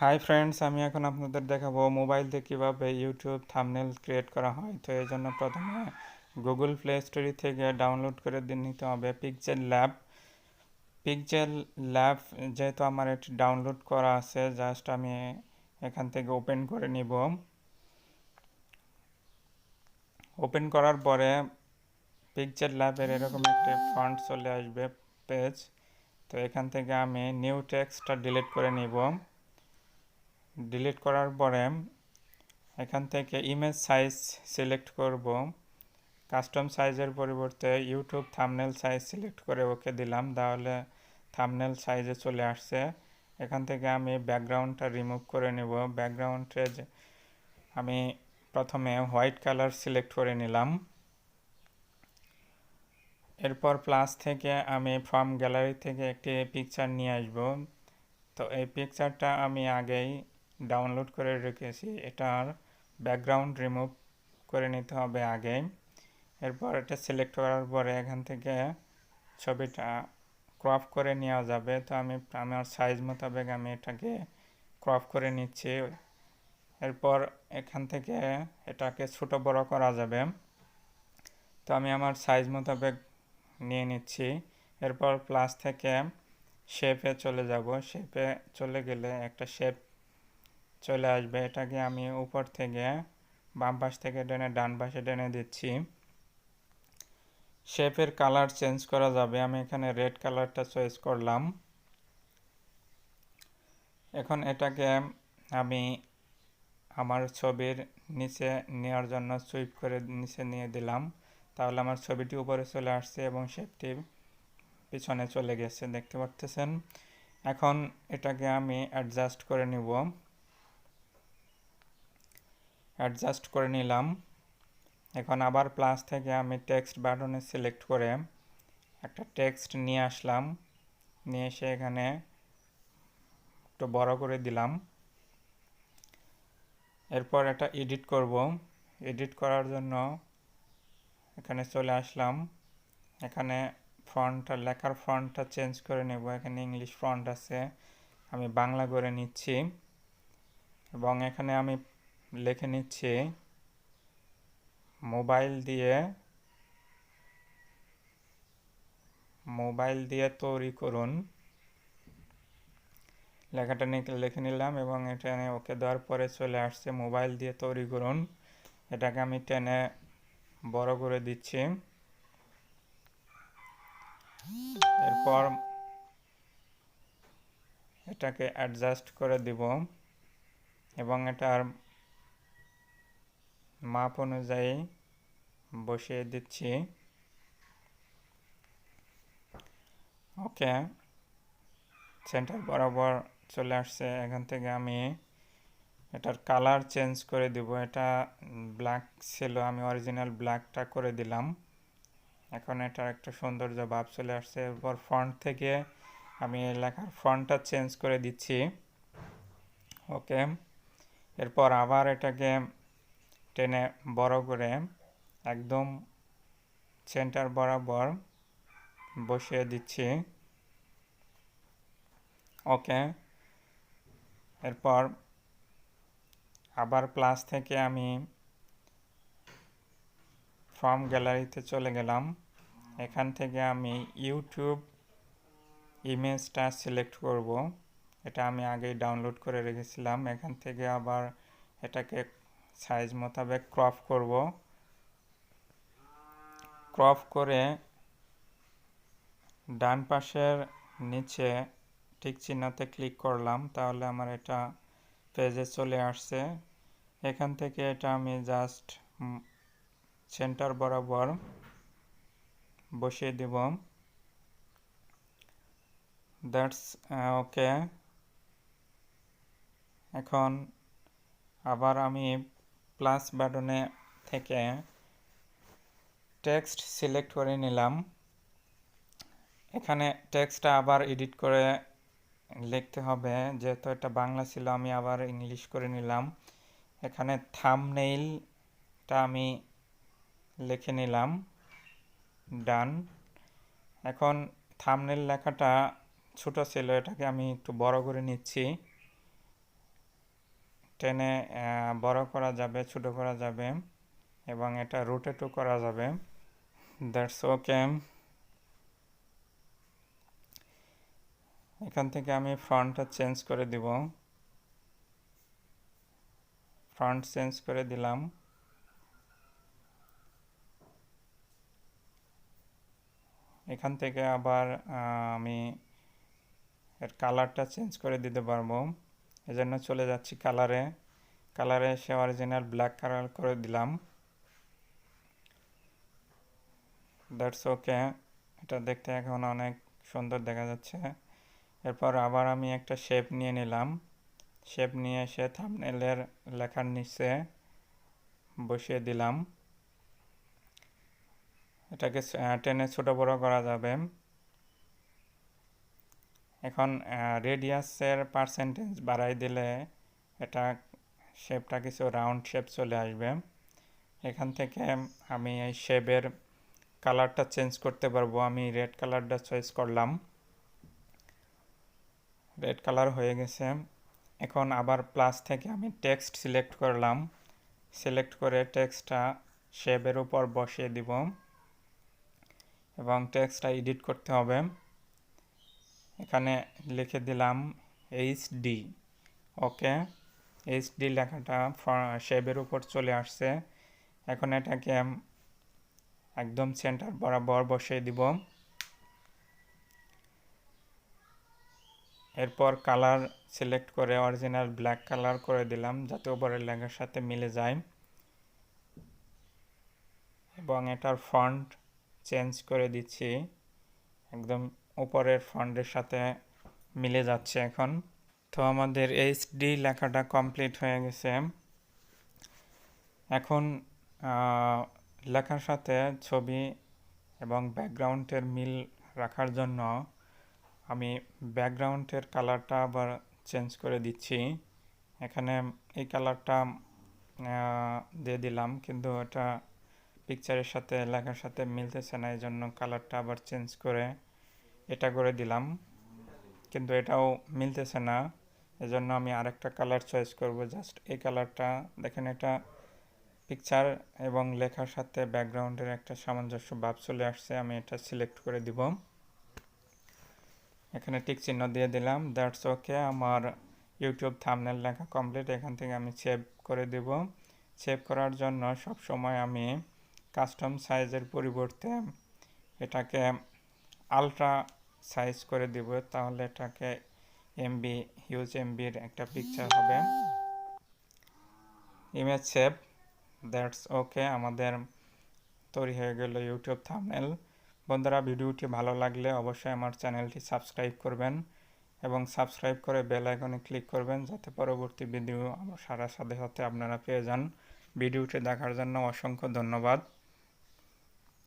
Hi friends, আমি এখন আপনাদের দেখাবো মোবাইল দিয়ে কীভাবে ইউটিউব থাম্বনেল ক্রিয়েট করা হয়। তো এই জন্য প্রথমে গুগল প্লে স্টোরি থেকে ডাউনলোড করে দিয়ে নিতে হবে পিক্সেল ল্যাব। যেহেতু আমার এটি ডাউনলোড করা আছে, জাস্ট আমি এখান থেকে ওপেন করে নিব। ওপেন করার পরে পিক্সেল ল্যাবের এরকম একটি ফন্ট চলে আসবে পেজ। তো এখান থেকে আমি নিউ টেক্সটটা ডিলিট করে নিব। ডিলিট করার পরে এখান থেকে ইমেজ সাইজ সিলেক্ট করব। কাস্টম সাইজের পরিবর্তে ইউটিউব থাম্বনেল সাইজ সিলেক্ট করে ওকে দিলাম, তাহলে থাম্বনেল সাইজে চলে আসছে। এখান থেকে আমি ব্যাকগ্রাউন্ডটা রিমুভ করে নেব। ব্যাকগ্রাউন্ডে আমি প্রথমে হোয়াইট কালার সিলেক্ট করে নিলাম। এরপর প্লাস থেকে আমি ফ্রম গ্যালারি থেকে একটি পিকচার নিয়ে আসব। তো এই পিকচারটা আমি আগেই ডাউনলোড করে রেখেছি, এটার ব্যাকগ্রাউন্ড রিমুভ করে নিতে হবে আগে। এরপর এটা সিলেক্ট করার পরে এখান থেকে ছবিটা ক্রপ করে নেওয়া যাবে। তো আমি আমার সাইজ মোতাবেক আমি এটাকে ক্রপ করে নিচ্ছি। এরপর এখান থেকে এটাকে ছোট বড় করা যাবে। তো আমি আমার সাইজ মোতাবেক নিয়ে নিচ্ছি। এরপর প্লাস থেকে শেপে চলে যাব। শেপে চলে গেলে একটা শেপ চলে আসবে, এটাকে আমি উপর থেকে বাম পাশ থেকে টেনে ডান পাশে টেনে দিচ্ছি। শেপের কালার চেঞ্জ করা যাবে, আমি এখানে রেড কালারটা চয়েস করলাম। এখন এটাকে আমি আমার ছবির নিচে নেওয়ার জন্য সুইপ করে নিচে নিয়ে দিলাম, তাহলে আমার ছবিটি উপরে চলে আসছে এবং শেপটি পিছনে চলে গেছে, দেখতে পাচ্ছেন। এখন এটাকে আমি অ্যাডজাস্ট করে নিব। অ্যাডজাস্ট করে নিলাম। এখন আবার প্লাস থেকে আমি টেক্সট বাটনে সিলেক্ট করে একটা টেক্সট নিয়ে আসলাম, নিয়ে এসে এখানে একটু বড় করে দিলাম। এরপর এটা এডিট করব। এডিট করার জন্য এখানে চলে আসলাম। এখানে ফন্টটা, লেখার ফন্টটা চেঞ্জ করে নেব। এখানে ইংলিশ ফন্ট আছে, আমি বাংলা করে নিচ্ছি এবং এখানে আমি লিখে নিচ্ছি মোবাইল দিয়ে তৈরি করুন। লেখাটা লিখে নিলাম এবং এটা ওকে দেওয়ার পরে চলে আসছে মোবাইল দিয়ে তৈরি করুন। এটাকে আমি টেনে বড় করে দিচ্ছি। এরপর এটাকে অ্যাডজাস্ট করে দিব এবং এটার মাপ অনুযায়ী বসিয়ে দিচ্ছি। ওকে, সেন্টার বরাবর চলে আসছে। এখান থেকে আমি এটার কালার চেঞ্জ করে দিব। এটা ব্ল্যাক ছিল, আমি অরিজিনাল ব্ল্যাকটা করে দিলাম। এখন এটার একটা সৌন্দর্য ভাব চলে আসছে। এরপর ফন্ট থেকে আমি লেখার ফন্টটা চেঞ্জ করে দিচ্ছি। ওকে, এরপর আবার এটাকে টেনে বড় করে একদম সেন্টার বরাবর বসিয়ে দিচ্ছি। ওকে, এরপর আবার প্লাস থেকে আমি ফ্রম গ্যালারিতে চলে গেলাম। এখান থেকে আমি ইউটিউব ইমেজটা সিলেক্ট করব। এটা আমি আগেই ডাউনলোড করে রেখেছিলাম। এখান থেকে আবার এটাকে সাইজ মোতাবেক ক্রপ করব। ক্রপ করে ডান পাশের নিচে টিক চিহ্নতে ক্লিক করলাম, তাহলে আমার এটা পেজে চলে আসছে। এখান থেকে এটা আমি জাস্ট সেন্টার বরাবর বসিয়ে দেব। That's okay. এখন আবার আমি প্লাস বাটনে থেকে টেক্সট সিলেক্ট করে নিলাম। এখানে টেক্সটটা আবার এডিট করে লিখতে হবে, যেহেতু এটা বাংলা ছিল আমি আবার ইংলিশ করে নিলাম। এখানে থাম্বনেইলটা আমি লিখে নিলাম, ডান। এখন থাম্বনেইল লেখাটা ছোট ছিল, এটাকে আমি একটু বড় করে নিচ্ছি। টেনে বড় করা যাবে, ছোট করা যাবে এবং এটা রোটেটও করা যাবে। That's okay. এখান থেকে আমি ফ্রন্টটা চেঞ্জ করে দিব, ফ্রন্ট চেঞ্জ করে দিলাম। এখান থেকে আবার আমি এর কালারটা চেঞ্জ করে দিতে পারবো, এজন্য চলে যাচ্ছি কালারে। কালারে এসে অরিজিনাল ব্ল্যাক কালার করে দিলাম। That's okay. এটা দেখতে এখন অনেক সুন্দর দেখা যাচ্ছে। এরপর আবার আমি একটা শেপ নিয়ে নিলাম, শেপ নিয়ে এসে থাম্বনেলের লেখার নিচে বসিয়ে দিলাম। এটাকে টেনে ছোট বড় করা যাবে। এখন রেডিয়াসের পার্সেন্টেজ বাড়াই দিলে এটা শেপটা কিছু রাউন্ড শেপ চলে আসবে। এখান থেকে আমি এই শেপের কালারটা চেঞ্জ করতে পারবো। আমি রেড কালারটা চয়েস করলাম, রেড কালার হয়ে গেছে। এখন আবার প্লাস থেকে আমি টেক্সট সিলেক্ট করলাম, সিলেক্ট করে টেক্সটটা শেপের উপর বসিয়ে দিব এবং টেক্সটটা এডিট করতে হবে। এখানে লিখে দিলাম এইচডি। ওকে, এইচডি লেখাটা শেপের উপর চলে আসছে। এখন এটাকে একদম সেন্টার বরাবর বসিয়ে দিব। এরপর কালার সিলেক্ট করে অরিজিনাল ব্ল্যাক কালার করে দিলাম যাতে উপরের লেখার সাথে মিলে যায়, এবং এটার ফন্ট চেঞ্জ করে দিচ্ছি, একদম উপরের ফন্টের সাথে মিলে যাচ্ছে এখন। তো আমাদের এইচডি লেখাটা কমপ্লিট হয়ে গেছে। এখন লেখার সাথে ছবি এবং ব্যাকগ্রাউন্ডের মিল রাখার জন্য আমি ব্যাকগ্রাউন্ডের কালারটা আবার চেঞ্জ করে দিচ্ছি। এখানে এই কালারটা দিয়ে দিলাম, কিন্তু এটা পিকচারের সাথে লেখার সাথে মিলতেছে না, এই জন্য কালারটা আবার চেঞ্জ করে এটা করে দিলাম, কিন্তু এটাও মিলতেছে না। এজন্য আমি আরেকটা কালার চয়েস করব, জাস্ট এই কালারটা। দেখেন এটা পিকচার এবং লেখার সাথে ব্যাকগ্রাউন্ডের একটা সামঞ্জস্য ভাব চলে আসছে। আমি এটা সিলেক্ট করে দিব, এখানে টিক চিহ্ন দিয়ে দিলাম। দ্যাটস ওকে, আমার ইউটিউব থাম্বনেল লেখা কমপ্লিট। এখান থেকে আমি সেভ করে দেব। সেভ করার জন্য সব সময় আমি কাস্টম সাইজের পরিবর্তে এটাকে আলট্রা সাইজ করে দিব, তাহলে এটাকে এমবি, হিউজ এমবির একটা পিকচার হবে। Image save. দ্যাটস ওকে, আমাদের তৈরি হয়ে গেল ইউটিউব থাম্বনেল। বন্ধুরা, ভিডিওটি ভালো লাগলে অবশ্যই আমার চ্যানেলটি সাবস্ক্রাইব করবেন এবং সাবস্ক্রাইব করে বেল আইকনে ক্লিক করবেন যাতে পরবর্তী ভিডিও আমার সাথে সাথে আপনারা পেয়ে যান। ভিডিওটি দেখার জন্য অসংখ্য ধন্যবাদ।